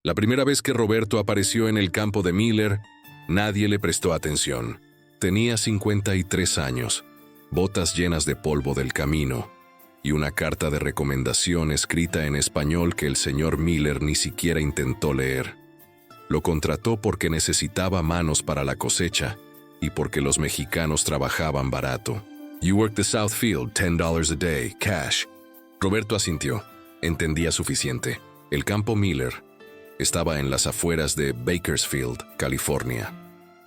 La primera vez que Roberto apareció en el campo de Miller, nadie le prestó atención. Tenía 53 años, botas llenas de polvo del camino y una carta de recomendación escrita en español que el señor Miller ni siquiera intentó leer. Lo contrató porque necesitaba manos para la cosecha y porque los mexicanos trabajaban barato. You work the South Field, $10 a day, cash. Roberto asintió. Entendía suficiente. El campo Miller estaba en las afueras de Bakersfield, California.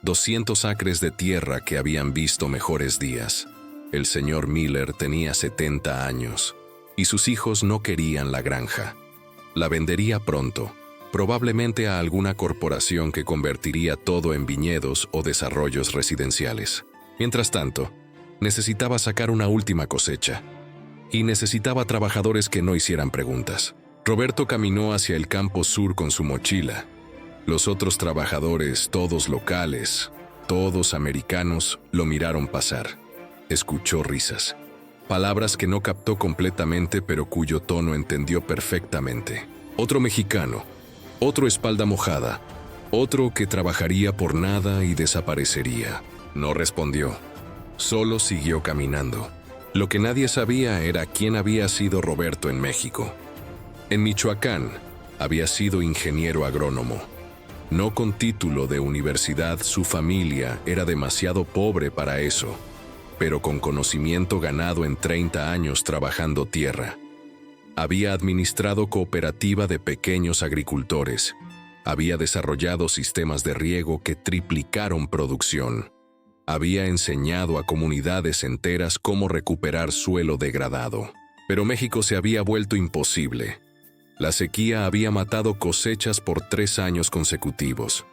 200 acres de tierra que habían visto mejores días. El señor Miller tenía 70 años y sus hijos no querían la granja. La vendería pronto, probablemente a alguna corporación que convertiría todo en viñedos o desarrollos residenciales. Mientras tanto, necesitaba sacar una última cosecha y necesitaba trabajadores que no hicieran preguntas. Roberto caminó hacia el campo sur con su mochila. Los otros trabajadores, todos locales, todos americanos, lo miraron pasar. Escuchó risas. Palabras que no captó completamente, pero cuyo tono entendió perfectamente. Otro mexicano, otro espalda mojada, otro que trabajaría por nada y desaparecería. No respondió. Solo siguió caminando. Lo que nadie sabía era quién había sido Roberto en México. En Michoacán, había sido ingeniero agrónomo. No con título de universidad, su familia era demasiado pobre para eso, pero con conocimiento ganado en 30 años trabajando tierra. Había administrado cooperativa de pequeños agricultores. Había desarrollado sistemas de riego que triplicaron producción. Había enseñado a comunidades enteras cómo recuperar suelo degradado. Pero México se había vuelto imposible. La sequía había matado cosechas por 3 años consecutivos.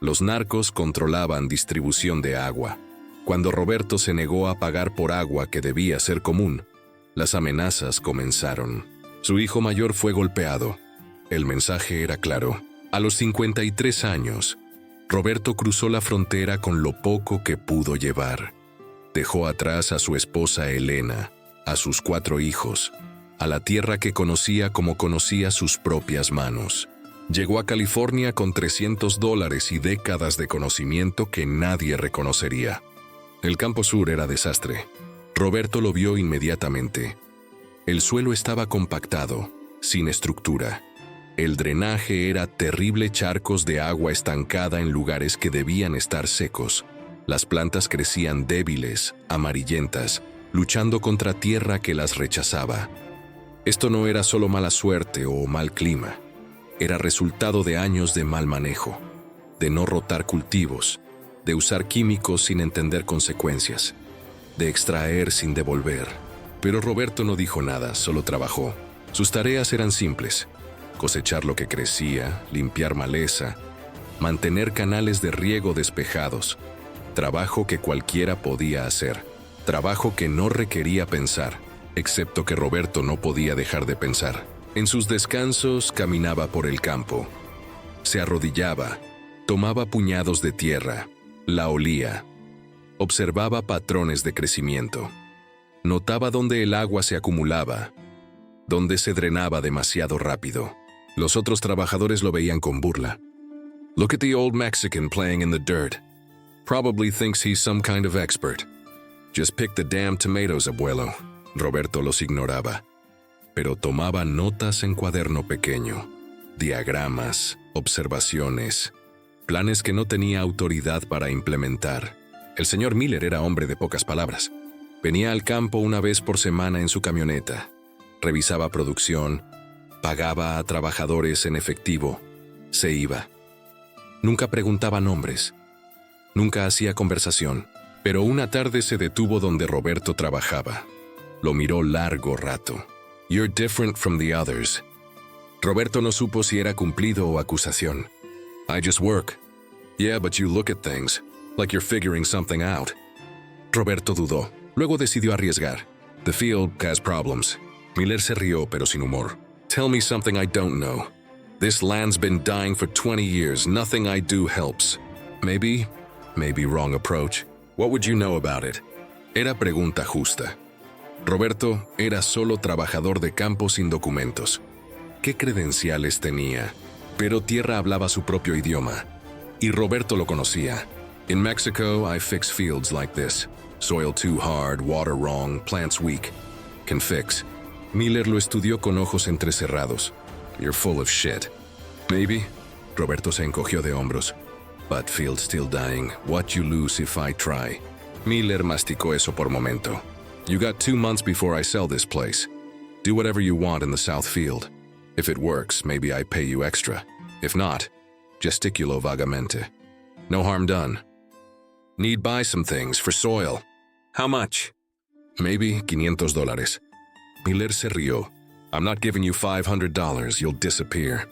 Los narcos controlaban distribución de agua. Cuando Roberto se negó a pagar por agua que debía ser común, las amenazas comenzaron. Su hijo mayor fue golpeado. El mensaje era claro. A los 53 años, Roberto cruzó la frontera con lo poco que pudo llevar. Dejó atrás a su esposa Elena, a sus 4 hijos, a la tierra que conocía como conocía sus propias manos. Llegó a California con $300 y décadas de conocimiento que nadie reconocería. El campo sur era desastre. Roberto lo vio inmediatamente. El suelo estaba compactado, sin estructura. El drenaje era terrible, charcos de agua estancada en lugares que debían estar secos. Las plantas crecían débiles, amarillentas, luchando contra tierra que las rechazaba. Esto no era solo mala suerte o mal clima. Era resultado de años de mal manejo, de no rotar cultivos, de usar químicos sin entender consecuencias, de extraer sin devolver. Pero Roberto no dijo nada, solo trabajó. Sus tareas eran simples: cosechar lo que crecía, limpiar maleza, mantener canales de riego despejados. Trabajo que cualquiera podía hacer. Trabajo que no requería pensar, excepto que Roberto no podía dejar de pensar. En sus descansos caminaba por el campo. Se arrodillaba, tomaba puñados de tierra, la olía. Observaba patrones de crecimiento. Notaba dónde el agua se acumulaba, dónde se drenaba demasiado rápido. Los otros trabajadores lo veían con burla. Look at the old Mexican playing in the dirt. Probably thinks he's some kind of expert. Just pick the damn tomatoes, abuelo. Roberto los ignoraba, pero tomaba notas en cuaderno pequeño, diagramas, observaciones, planes que no tenía autoridad para implementar. El señor Miller era hombre de pocas palabras. Venía al campo una vez por semana en su camioneta, revisaba producción, pagaba a trabajadores en efectivo, se iba. Nunca preguntaba nombres, nunca hacía conversación, pero una tarde se detuvo donde Roberto trabajaba. Lo miró largo rato. You're different from the others. Roberto no supo si era cumplido o acusación. I just work. Yeah, but you look at things like you're figuring something out. Roberto dudó. Luego decidió arriesgar. The field has problems. Miller se rió, pero sin humor. Tell me something I don't know. This land's been dying for 20 years. Nothing I do helps. Maybe wrong approach. What would you know about it? Era pregunta justa. Roberto era solo trabajador de campo sin documentos. ¿Qué credenciales tenía? Pero Tierra hablaba su propio idioma, y Roberto lo conocía. In Mexico, I fix fields like this. Soil too hard, water wrong, plants weak. Can fix. Miller lo estudió con ojos entrecerrados. You're full of shit. Maybe. Roberto se encogió de hombros. But field still dying. What you lose if I try. Miller masticó eso por momento. You got 2 months before I sell this place. Do whatever you want in the south field. If it works, maybe I pay you extra. If not, gesticulo vagamente. No harm done. Need buy some things for soil. How much? Maybe $500. Miller se rió. I'm not giving you $500, you'll disappear.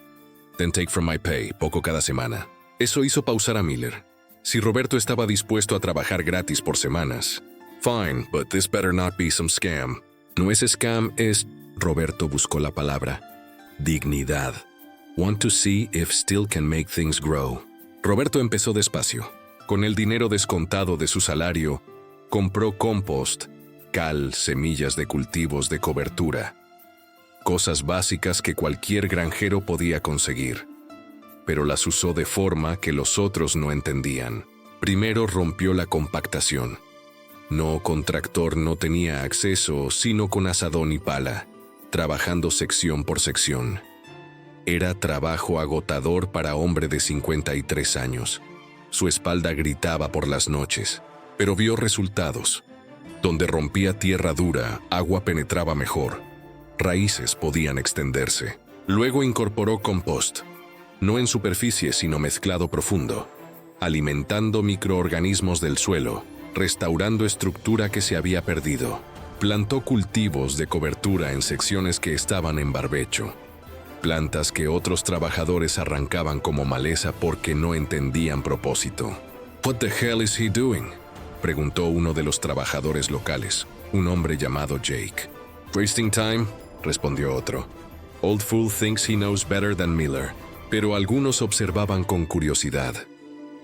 Then take from my pay, poco cada semana. Eso hizo pausar a Miller. Si Roberto estaba dispuesto a trabajar gratis por semanas. Fine, but this better not be some scam. No es scam, es... Roberto buscó la palabra. Dignidad. Want to see if still can make things grow. Roberto empezó despacio. Con el dinero descontado de su salario, compró compost, cal, semillas de cultivos de cobertura. Cosas básicas que cualquier granjero podía conseguir. Pero las usó de forma que los otros no entendían. Primero rompió la compactación. No con tractor no tenía acceso, sino con azadón y pala, trabajando sección por sección. Era trabajo agotador para hombre de 53 años. Su espalda gritaba por las noches, pero vio resultados. Donde rompía tierra dura, agua penetraba mejor. Raíces podían extenderse. Luego incorporó compost, no en superficie sino mezclado profundo, alimentando microorganismos del suelo, restaurando estructura que se había perdido. Plantó cultivos de cobertura en secciones que estaban en barbecho. Plantas que otros trabajadores arrancaban como maleza porque no entendían propósito. «What the hell is he doing?», preguntó uno de los trabajadores locales, un hombre llamado Jake. «Wasting time», respondió otro. «Old fool thinks he knows better than Miller». Pero algunos observaban con curiosidad.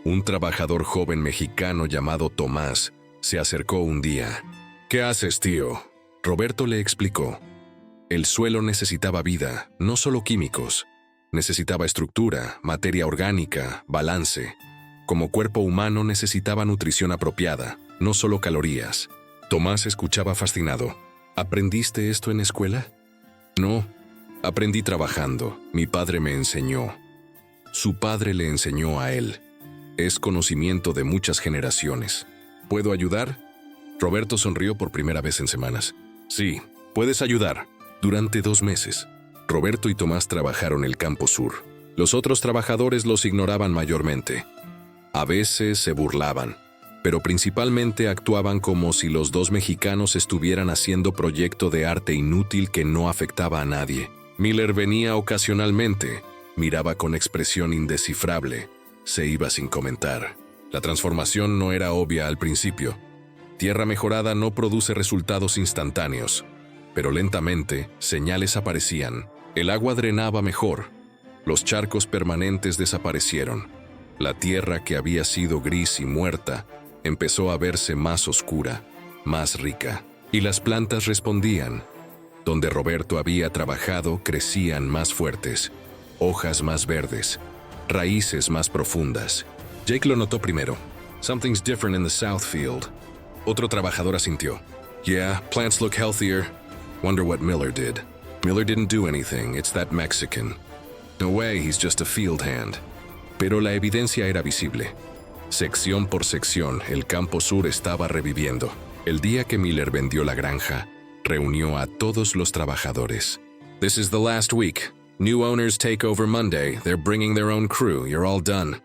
Un trabajador joven mexicano llamado Tomás se acercó un día. «¿Qué haces, tío?», Roberto le explicó. El suelo necesitaba vida, no solo químicos. Necesitaba estructura, materia orgánica, balance. Como cuerpo humano necesitaba nutrición apropiada, no solo calorías. Tomás escuchaba fascinado. ¿Aprendiste esto en escuela? No, aprendí trabajando. Mi padre me enseñó. Su padre le enseñó a él. Es conocimiento de muchas generaciones. ¿Puedo ayudar? Roberto sonrió por primera vez en semanas. Sí, puedes ayudar. Durante 2 meses, Roberto y Tomás trabajaron el campo sur. Los otros trabajadores los ignoraban mayormente. A veces se burlaban, pero principalmente actuaban como si los 2 mexicanos estuvieran haciendo proyecto de arte inútil que no afectaba a nadie. Miller venía ocasionalmente, miraba con expresión indescifrable, se iba sin comentar. La transformación no era obvia al principio. Tierra mejorada no produce resultados instantáneos. Pero lentamente, señales aparecían. El agua drenaba mejor. Los charcos permanentes desaparecieron. La tierra que había sido gris y muerta empezó a verse más oscura, más rica. Y las plantas respondían. Donde Roberto había trabajado, crecían más fuertes, hojas más verdes, raíces más profundas. Jake lo notó primero. Something's different in the south field. Otro trabajador asintió. Yeah, plants look healthier. Wonder what Miller did. Miller didn't do anything, it's that Mexican. No way, he's just a field hand. Pero la evidencia era visible. Sección por sección, el campo sur estaba reviviendo. El día que Miller vendió la granja, reunió a todos los trabajadores. This is the last week. New owners take over Monday. They're bringing their own crew. You're all done.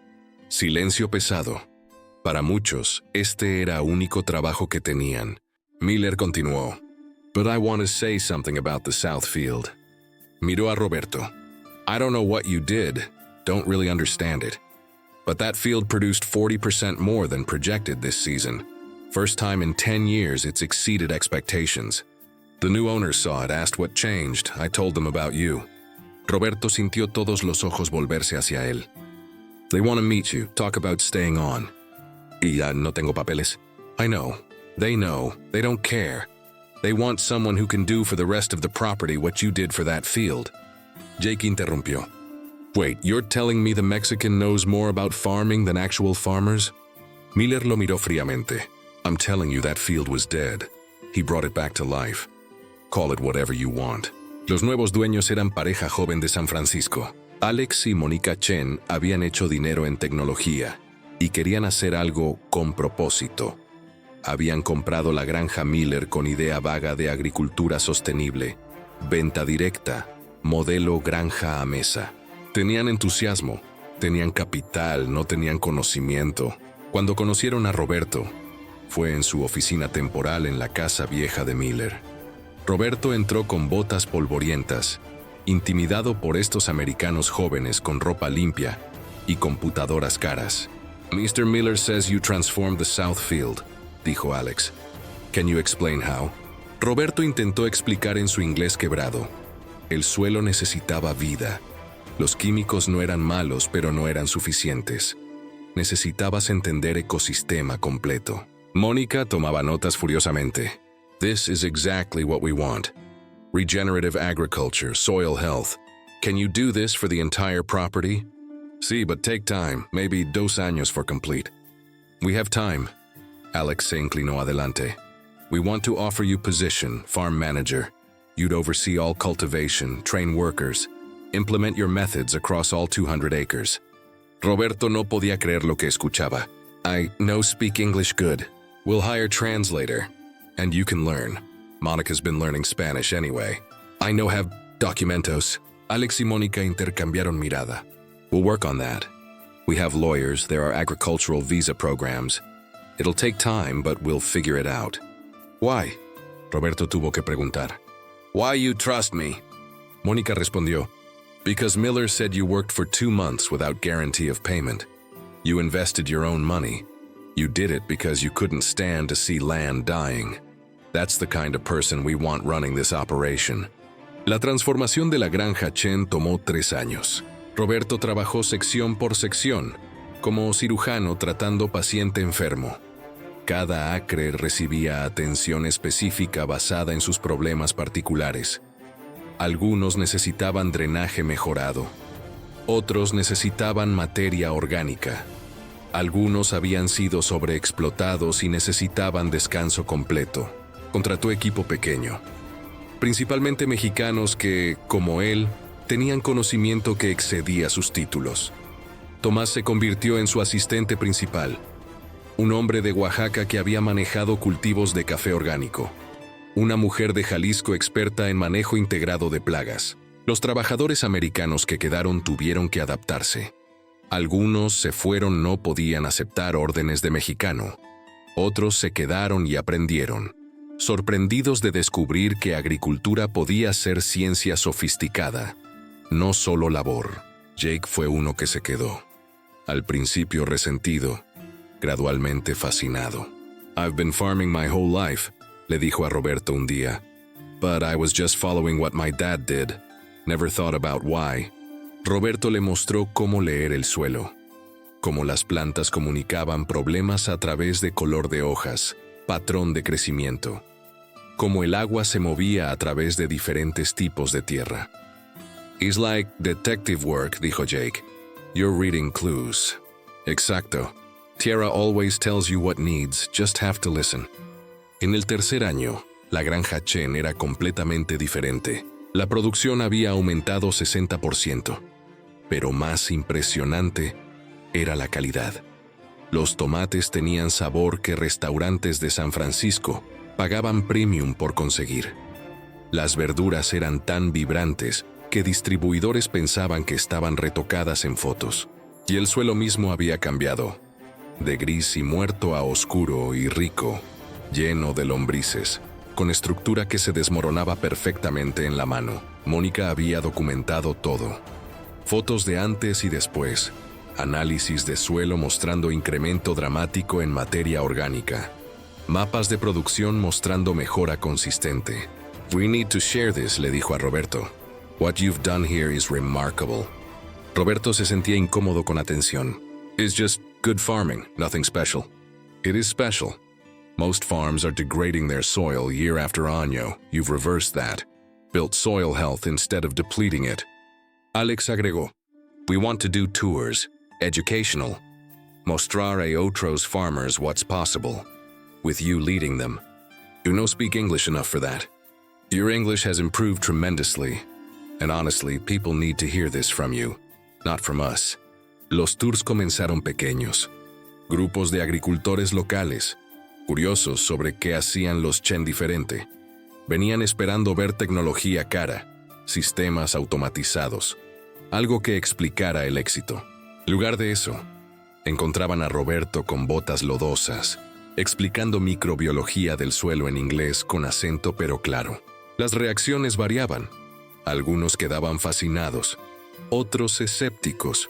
Silencio pesado. Para muchos, este era único trabajo que tenían. Miller continuó. But I want to say something about the south field. Miró a Roberto. I don't know what you did. Don't really understand it. But that field produced 40% more than projected this season. First time in 10 years it's exceeded expectations. The new owners saw it, asked what changed. I told them about you. Roberto sintió todos los ojos volverse hacia él. They want to meet you, talk about staying on. Y ya no tengo papeles. I know. They know. They don't care. They want someone who can do for the rest of the property what you did for that field. Jake interrumpió. Wait, you're telling me the Mexican knows more about farming than actual farmers? Miller lo miró fríamente. I'm telling you that field was dead. He brought it back to life. Call it whatever you want. Los nuevos dueños eran pareja joven de San Francisco. Alex y Mónica Chen habían hecho dinero en tecnología y querían hacer algo con propósito. Habían comprado la granja Miller con idea vaga de agricultura sostenible, venta directa, modelo granja a mesa. Tenían entusiasmo, tenían capital, no tenían conocimiento. Cuando conocieron a Roberto, fue en su oficina temporal en la casa vieja de Miller. Roberto entró con botas polvorientas, intimidado por estos americanos jóvenes con ropa limpia y computadoras caras. Mr. Miller says you transformed the South Field, dijo Alex. Can you explain how? Roberto intentó explicar en su inglés quebrado. El suelo necesitaba vida. Los químicos no eran malos, pero no eran suficientes. Necesitabas entender ecosistema completo. Mónica tomaba notas furiosamente. This is exactly what we want. Regenerative agriculture, soil health. Can you do this for the entire property? Sí, but take time, maybe 2 años for complete. We have time. Alex se inclinó adelante. We want to offer you position, farm manager. You'd oversee all cultivation, train workers, implement your methods across all 200 acres. Roberto no podía creer lo que escuchaba. I no speak English good. We'll hire translator, and you can learn. Monica's been learning Spanish anyway. I know have documentos. Alex y Mónica intercambiaron mirada. We'll work on that. We have lawyers, there are agricultural visa programs. It'll take time, but we'll figure it out. Why? Roberto tuvo que preguntar. Why you trust me? Mónica respondió. Because Miller said you worked for 2 months without guarantee of payment. You invested your own money. You did it because you couldn't stand to see land dying. That's the kind of person we want running this operation. La transformación de la granja Chen tomó 3 años. Roberto trabajó sección por sección, como cirujano tratando paciente enfermo. Cada acre recibía atención específica basada en sus problemas particulares. Algunos necesitaban drenaje mejorado. Otros necesitaban materia orgánica. Algunos habían sido sobreexplotados y necesitaban descanso completo. Contrató equipo pequeño. Principalmente mexicanos que, como él, tenían conocimiento que excedía sus títulos. Tomás se convirtió en su asistente principal, un hombre de Oaxaca que había manejado cultivos de café orgánico. Una mujer de Jalisco experta en manejo integrado de plagas. Los trabajadores americanos que quedaron tuvieron que adaptarse. Algunos se fueron, no podían aceptar órdenes de mexicano. Otros se quedaron y aprendieron, sorprendidos de descubrir que agricultura podía ser ciencia sofisticada, no solo labor. Jake fue uno que se quedó. Al principio resentido, gradualmente fascinado. I've been farming my whole life, le dijo a Roberto un día. But I was just following what my dad did. Never thought about why. Roberto le mostró cómo leer el suelo, cómo las plantas comunicaban problemas a través de color de hojas, patrón de crecimiento, cómo el agua se movía a través de diferentes tipos de tierra. It's like detective work, dijo Jake. You're reading clues. Exacto. Tierra always tells you what needs, just have to listen. En el tercer año, la granja Chen era completamente diferente. La producción había aumentado 60%, pero más impresionante era la calidad. Los tomates tenían sabor que restaurantes de San Francisco pagaban premium por conseguir. Las verduras eran tan vibrantes que distribuidores pensaban que estaban retocadas en fotos. Y el suelo mismo había cambiado, de gris y muerto a oscuro y rico, lleno de lombrices, con estructura que se desmoronaba perfectamente en la mano. Mónica había documentado todo. Fotos de antes y después, análisis de suelo mostrando incremento dramático en materia orgánica, mapas de producción mostrando mejora consistente. We need to share this, le dijo a Roberto. What you've done here is remarkable. Roberto se sentía incómodo con atención. It's just good farming, nothing special. It is special. Most farms are degrading their soil year after año. You've reversed that. Built soil health instead of depleting it. Alex agregó. We want to do tours, educational. Mostrar a otros farmers what's possible, with you leading them. You no speak English enough for that. Your English has improved tremendously, and honestly, people need to hear this from you, not from us. Los tours comenzaron pequeños. Grupos de agricultores locales, curiosos sobre qué hacían los Chen diferente. Venían esperando ver tecnología cara, sistemas automatizados, algo que explicara el éxito. En lugar de eso, encontraban a Roberto con botas lodosas, explicando microbiología del suelo en inglés con acento pero claro. Las reacciones variaban. Algunos quedaban fascinados, otros escépticos,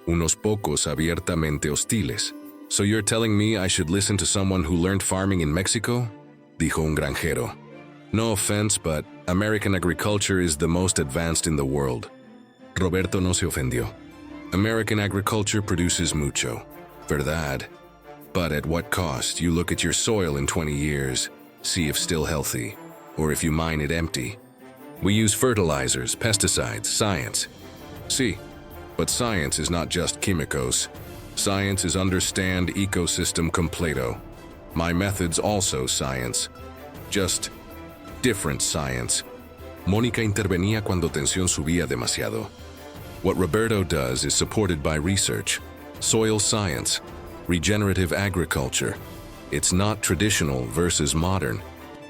unos pocos abiertamente hostiles. So you're telling me I should listen to someone who learned farming in Mexico? Dijo un granjero. No offense, but American agriculture is the most advanced in the world. Roberto no se ofendió. American agriculture produces mucho, verdad? But at what cost? You look at your soil in 20 years, see if still healthy, or if you mine it empty. We use fertilizers, pesticides, science. Sí, but science is not just químicos. Science is understand ecosystem completo. My method's also science. Just different science. Mónica intervenía cuando tensión subía demasiado. What Roberto does is supported by research, soil science, regenerative agriculture. It's not traditional versus modern.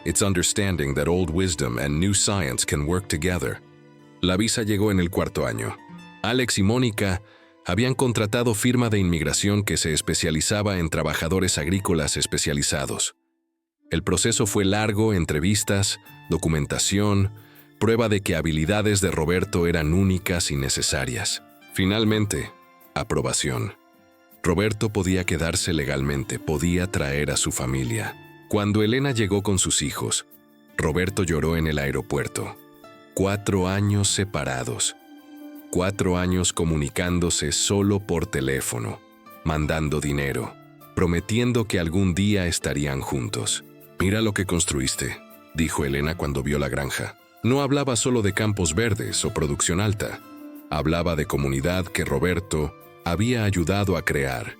It's understanding that old wisdom and new science can work together. La visa llegó en el cuarto año. Alex y Mónica habían contratado firma de inmigración que se especializaba en trabajadores agrícolas especializados. El proceso fue largo, entrevistas, documentación, prueba de que habilidades de Roberto eran únicas y necesarias. Finalmente, aprobación. Roberto podía quedarse legalmente, podía traer a su familia. Cuando Elena llegó con sus hijos, Roberto lloró en el aeropuerto. 4 años separados. 4 años comunicándose solo por teléfono, mandando dinero, prometiendo que algún día estarían juntos. Mira lo que construiste, dijo Elena cuando vio la granja. No hablaba solo de campos verdes o producción alta. Hablaba de comunidad que Roberto había ayudado a crear,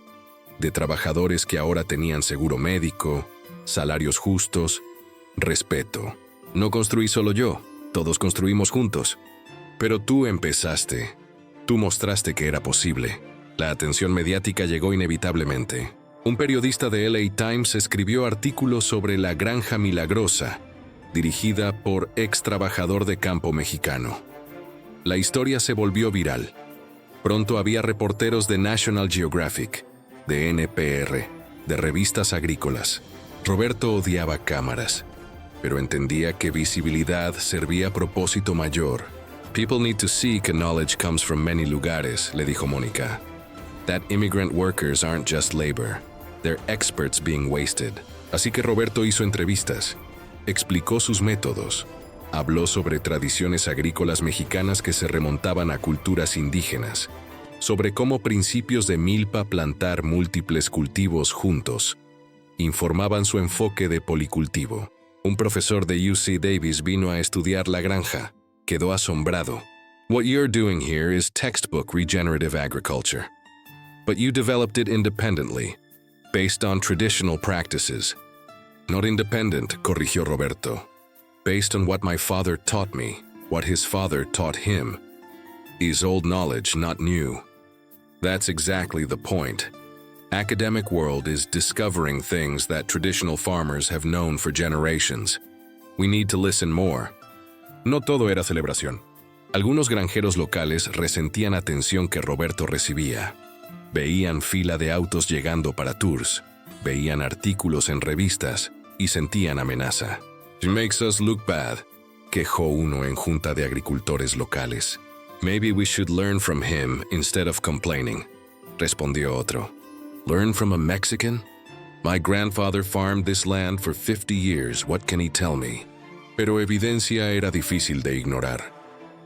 de trabajadores que ahora tenían seguro médico, salarios justos, respeto. No construí solo yo, todos construimos juntos. Pero tú empezaste. Tú mostraste que era posible. La atención mediática llegó inevitablemente. Un periodista de LA Times escribió artículos sobre la Granja Milagrosa, dirigida por ex trabajador de campo mexicano. La historia se volvió viral. Pronto había reporteros de National Geographic, de NPR, de revistas agrícolas. Roberto odiaba cámaras, pero entendía que visibilidad servía a propósito mayor. People need to see que knowledge comes from many lugares, le dijo Mónica. That immigrant workers aren't just labor. They're experts being wasted. Así que Roberto hizo entrevistas, explicó sus métodos, habló sobre tradiciones agrícolas mexicanas que se remontaban a culturas indígenas, sobre cómo principios de milpa plantar múltiples cultivos juntos informaban su enfoque de policultivo. Un profesor de UC Davis vino a estudiar la granja. Quedó asombrado. What you're doing here is textbook regenerative agriculture. But you developed it independently, based on traditional practices. Not independent, corrigió Roberto. Based on what my father taught me, what his father taught him. Is old knowledge, not new. That's exactly the point. Academic world is discovering things that traditional farmers have known for generations. We need to listen more. No todo era celebración. Algunos granjeros locales resentían atención que Roberto recibía. Veían fila de autos llegando para tours, veían artículos en revistas y sentían amenaza. It makes us look bad, quejó uno en junta de agricultores locales. Maybe we should learn from him instead of complaining, respondió otro. Learn from a Mexican? My grandfather farmed this land for 50 years, what can he tell me? Pero evidencia era difícil de ignorar.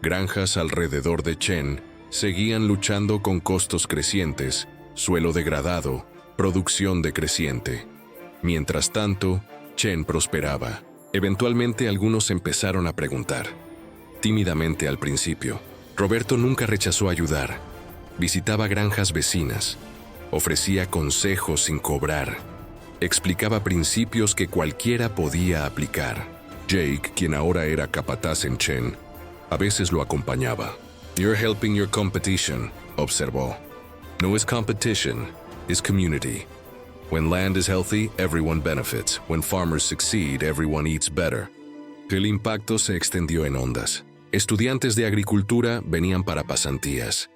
Granjas alrededor de Chen seguían luchando con costos crecientes, suelo degradado, producción decreciente. Mientras tanto, Chen prosperaba. Eventualmente algunos empezaron a preguntar. Tímidamente al principio. Roberto nunca rechazó ayudar. Visitaba granjas vecinas, ofrecía consejos sin cobrar, explicaba principios que cualquiera podía aplicar. Jake, quien ahora era capataz en Chen, a veces lo acompañaba. "You're helping your competition", observó. "No es competition, es community. When land is healthy, everyone benefits. When farmers succeed, everyone eats better". El impacto se extendió en ondas. Estudiantes de agricultura venían para pasantías.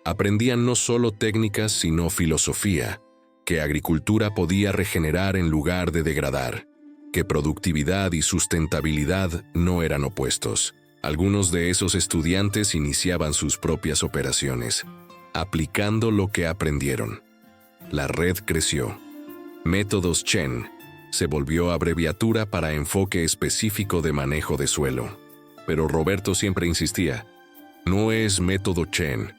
Aprendían no solo técnicas, sino filosofía, que agricultura podía regenerar en lugar de degradar, que productividad y sustentabilidad no eran opuestos. Algunos de esos estudiantes iniciaban sus propias operaciones, aplicando lo que aprendieron. La red creció. Métodos Chen se volvió abreviatura para enfoque específico de manejo de suelo. Pero Roberto siempre insistía: "No es método Chen,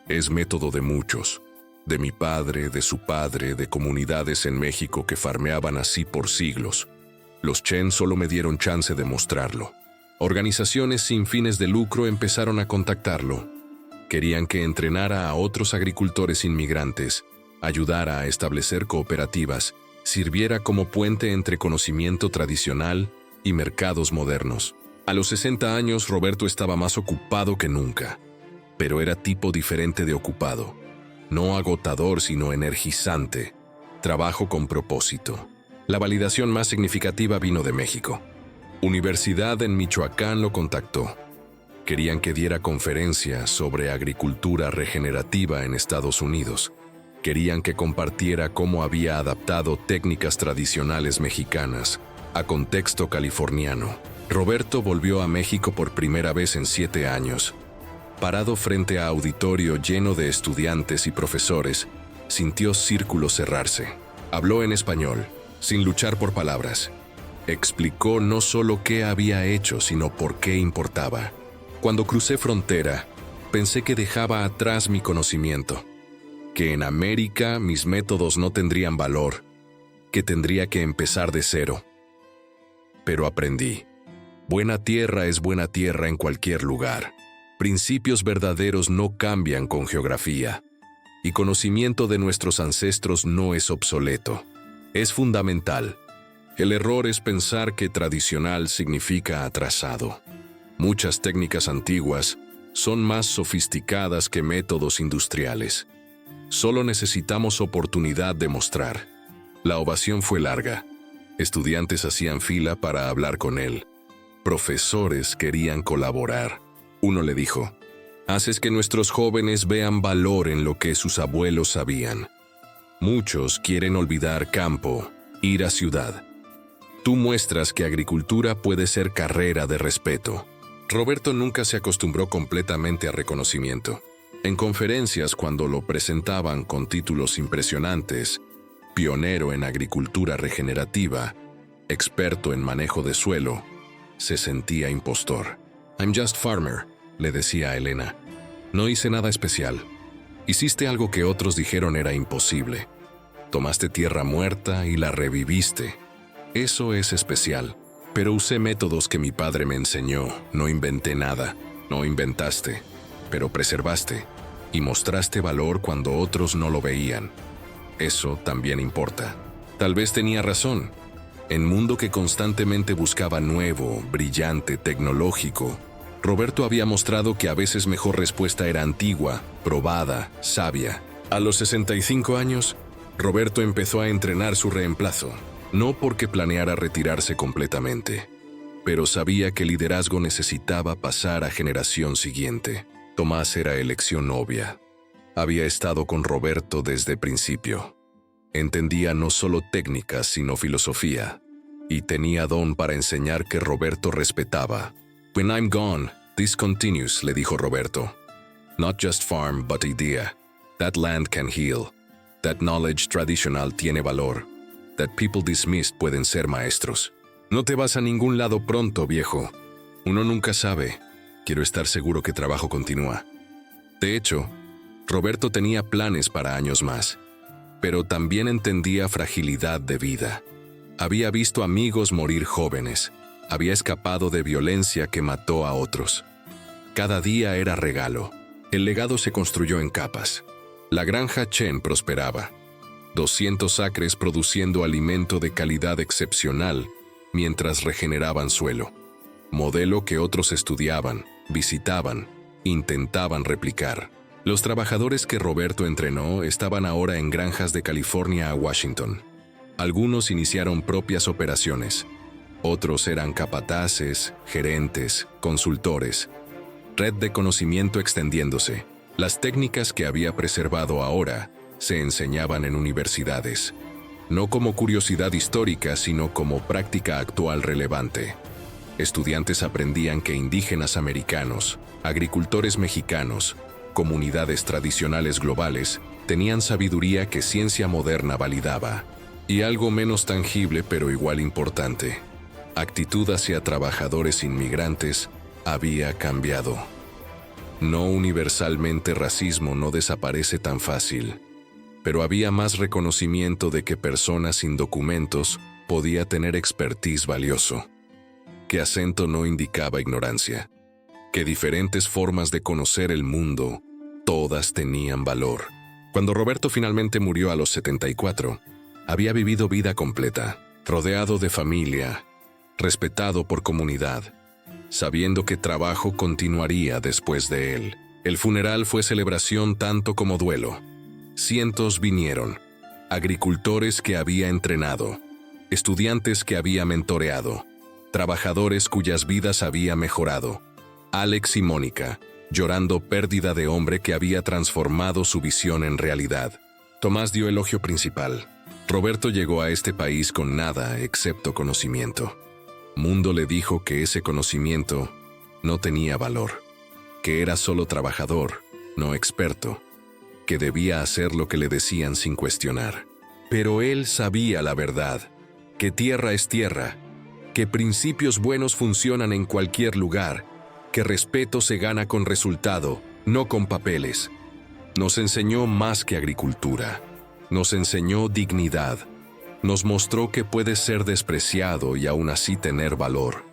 es método de muchos. De mi padre, de su padre, de comunidades en México que farmeaban así por siglos. Los Chen solo me dieron chance de mostrarlo". Organizaciones sin fines de lucro empezaron a contactarlo. Querían que entrenara a otros agricultores inmigrantes, ayudara a establecer cooperativas, sirviera como puente entre conocimiento tradicional y mercados modernos. A los 60 años, Roberto estaba más ocupado que nunca, pero era tipo diferente de ocupado. No agotador, sino energizante. Trabajo con propósito. La validación más significativa vino de México. Universidad en Michoacán lo contactó. Querían que diera conferencias sobre agricultura regenerativa en Estados Unidos. Querían que compartiera cómo había adaptado técnicas tradicionales mexicanas a contexto californiano. Roberto volvió a México por primera vez en 7 años. Parado frente a auditorio lleno de estudiantes y profesores, sintió círculos cerrarse. Habló en español, sin luchar por palabras. Explicó no solo qué había hecho, sino por qué importaba. Cuando crucé frontera, pensé que dejaba atrás mi conocimiento, que en América mis métodos no tendrían valor, que tendría que empezar de cero. Pero aprendí. Buena tierra es buena tierra en cualquier lugar. Principios verdaderos no cambian con geografía. Y conocimiento de nuestros ancestros no es obsoleto. Es fundamental. El error es pensar que tradicional significa atrasado. Muchas técnicas antiguas son más sofisticadas que métodos industriales. Solo necesitamos oportunidad de mostrar. La ovación fue larga. Estudiantes hacían fila para hablar con él. Profesores querían colaborar. Uno le dijo: "Haces que nuestros jóvenes vean valor en lo que sus abuelos sabían. Muchos quieren olvidar campo, ir a ciudad. Tú muestras que agricultura puede ser carrera de respeto". Roberto nunca se acostumbró completamente a reconocimiento. En conferencias, cuando lo presentaban con títulos impresionantes: pionero en agricultura regenerativa, experto en manejo de suelo, se sentía impostor. "I'm just farmer", le decía a Elena. "No hice nada especial. Hiciste algo que otros dijeron era imposible. Tomaste tierra muerta y la reviviste. Eso es especial. Pero usé métodos que mi padre me enseñó. No inventé nada. No inventaste, pero preservaste y mostraste valor cuando otros no lo veían. Eso también importa". Tal vez tenía razón. En mundo que constantemente buscaba nuevo, brillante, tecnológico, Roberto había mostrado que a veces mejor respuesta era antigua, probada, sabia. A los 65 años, Roberto empezó a entrenar su reemplazo. No porque planeara retirarse completamente, pero sabía que el liderazgo necesitaba pasar a generación siguiente. Tomás era elección obvia. Había estado con Roberto desde principio. Entendía no solo técnicas, sino filosofía, y tenía don para enseñar que Roberto respetaba. "When I'm gone, this continues", le dijo Roberto. "Not just farm, but idea. That land can heal. That knowledge traditional tiene valor. That people dismissed pueden ser maestros. No te vas a ningún lado pronto, viejo. Uno nunca sabe. Quiero estar seguro que trabajo continúa". De hecho, Roberto tenía planes para años más, pero también entendía fragilidad de vida. Había visto amigos morir jóvenes. Había escapado de violencia que mató a otros. Cada día era regalo. El legado se construyó en capas. La granja Chen prosperaba. 200 acres produciendo alimento de calidad excepcional mientras regeneraban suelo. Modelo que otros estudiaban, visitaban, intentaban replicar. Los trabajadores que Roberto entrenó estaban ahora en granjas de California a Washington. Algunos iniciaron propias operaciones. Otros eran capataces, gerentes, consultores. Red de conocimiento extendiéndose. Las técnicas que había preservado ahora se enseñaban en universidades. No como curiosidad histórica, sino como práctica actual relevante. Estudiantes aprendían que indígenas americanos, agricultores mexicanos, comunidades tradicionales globales, tenían sabiduría que ciencia moderna validaba. Y algo menos tangible pero igual importante. Actitud hacia trabajadores inmigrantes había cambiado. No universalmente racismo no desaparece tan fácil, pero había más reconocimiento de que personas sin documentos podía tener expertise valioso, que acento no indicaba ignorancia, que diferentes formas de conocer el mundo, todas tenían valor. Cuando Roberto finalmente murió a los 74, había vivido vida completa, rodeado de familia, respetado por comunidad, sabiendo que trabajo continuaría después de él. El funeral fue celebración tanto como duelo. Cientos vinieron, agricultores que había entrenado, estudiantes que había mentoreado, trabajadores cuyas vidas había mejorado. Alex y Mónica, llorando pérdida de hombre que había transformado su visión en realidad. Tomás dio elogio principal. Roberto llegó a este país con nada excepto conocimiento. Mundo le dijo que ese conocimiento no tenía valor, que era solo trabajador, no experto, que debía hacer lo que le decían sin cuestionar. Pero él sabía la verdad, que tierra es tierra, que principios buenos funcionan en cualquier lugar, que respeto se gana con resultado, no con papeles. Nos enseñó más que agricultura, nos enseñó dignidad. Nos mostró que puedes ser despreciado y aún así tener valor,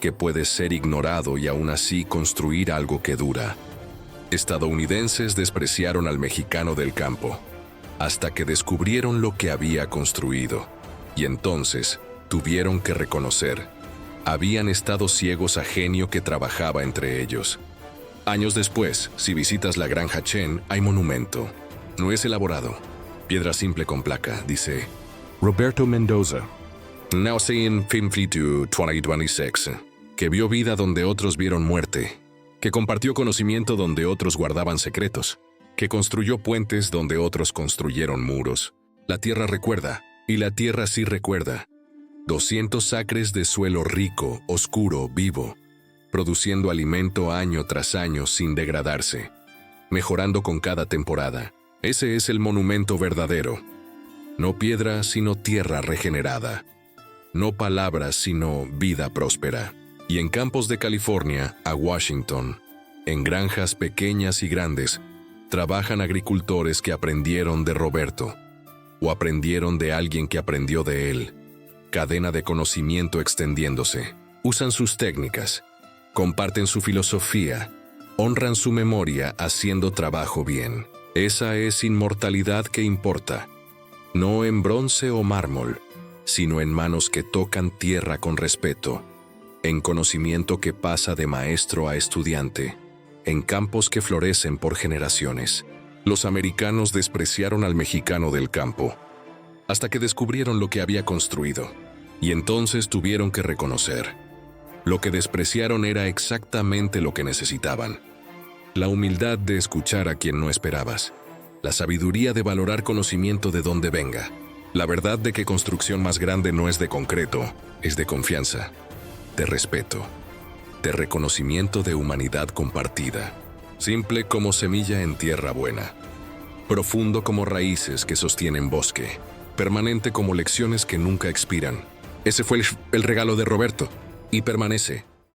que puedes ser ignorado y aún así construir algo que dura. Estadounidenses despreciaron al mexicano del campo, hasta que descubrieron lo que había construido, y entonces tuvieron que reconocer. Habían estado ciegos a genio que trabajaba entre ellos. Años después, si visitas la granja Chen, hay monumento. No es elaborado, piedra simple con placa, dice Roberto Mendoza, nació en 2026, que vio vida donde otros vieron muerte, que compartió conocimiento donde otros guardaban secretos, que construyó puentes donde otros construyeron muros. La tierra recuerda, y la tierra sí recuerda. 200 acres de suelo rico, oscuro, vivo, produciendo alimento año tras año sin degradarse, mejorando con cada temporada. Ese es el monumento verdadero. No piedra, sino tierra regenerada. No palabras, sino vida próspera. Y en campos de California a Washington, en granjas pequeñas y grandes, trabajan agricultores que aprendieron de Roberto, o aprendieron de alguien que aprendió de él. Cadena de conocimiento extendiéndose. Usan sus técnicas, comparten su filosofía, honran su memoria haciendo trabajo bien. Esa es inmortalidad que importa. No en bronce o mármol, sino en manos que tocan tierra con respeto, en conocimiento que pasa de maestro a estudiante, en campos que florecen por generaciones. Los americanos despreciaron al mexicano del campo, hasta que descubrieron lo que había construido, y entonces tuvieron que reconocer. Lo que despreciaron era exactamente lo que necesitaban. La humildad de escuchar a quien no esperabas. La sabiduría de valorar conocimiento de donde venga. La verdad de que construcción más grande no es de concreto, es de confianza, de respeto, de reconocimiento de humanidad compartida. Simple como semilla en tierra buena. Profundo como raíces que sostienen bosque. Permanente como lecciones que nunca expiran. Ese fue el regalo de Roberto, y permanece.